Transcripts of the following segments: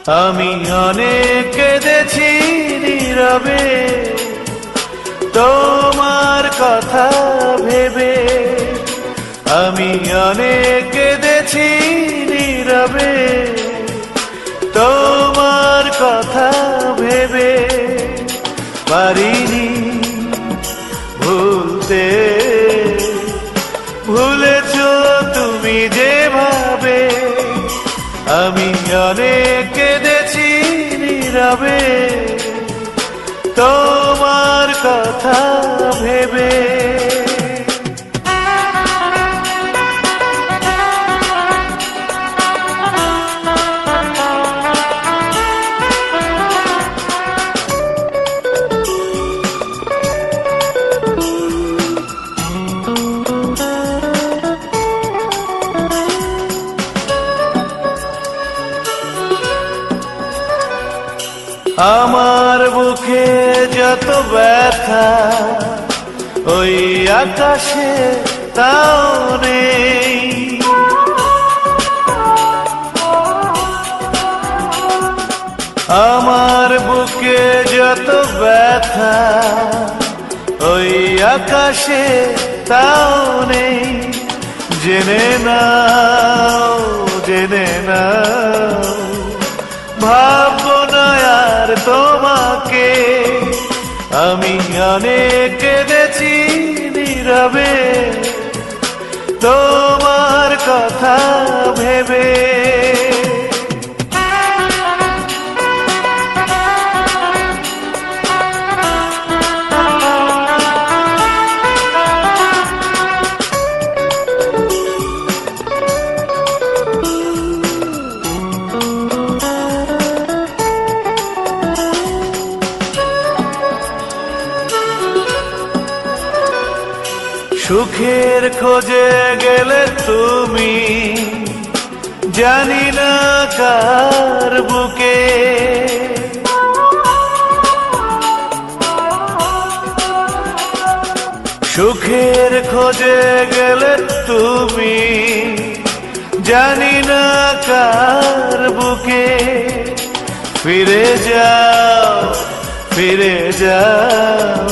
আমি অনেক কেঁদেছি নীরবে তোমার কথা ভেবে। আমি অনেক কেঁদেছি নীরবে তোমার কথা ভেবে। পারিনি ভুলতে, ভুলেছ তুমি যেভাবে। আমি অনেক কেঁদেছি নীরবে তোমার কথা ভেবে। আমার বুকে যত ব্যথা ওই আকাশে তাও নেই। আমার বুকে যত ব্যথা ওই আকাশে তাও নেই। জেনে নাও, জেনে নাও, ভাববো না আর তোমাকে। আমি অনেক কেঁদেছি নীরবে তোমার কথা ভেবে। সুখের খোঁজে গেলে তুমি জানি না কার বুকে। সুখের খোঁজে গেলে তুমি জানি না কার বুকে। ফিরে যাও, ফিরে যাও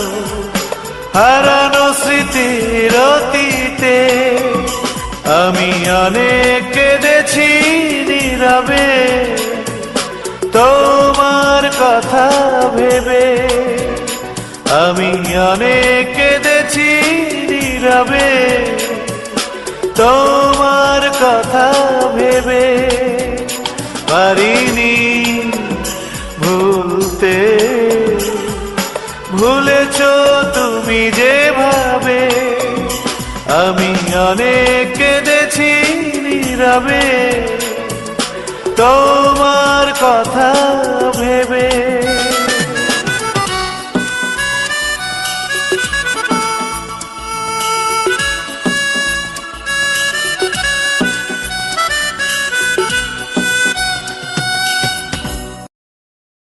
হারানো স্মৃতির অতীতে। আমি অনেক কেঁদেছি নীরবে তোমার কথা ভেবে। আমি অনেক কেঁদেছি নীরবে তোমার কথা ভেবে। পারিনি ভুলতে, ভুলেছ তুমি যেভাবে। আমি অনেক কেঁদেছি নীরবে তোমার কথা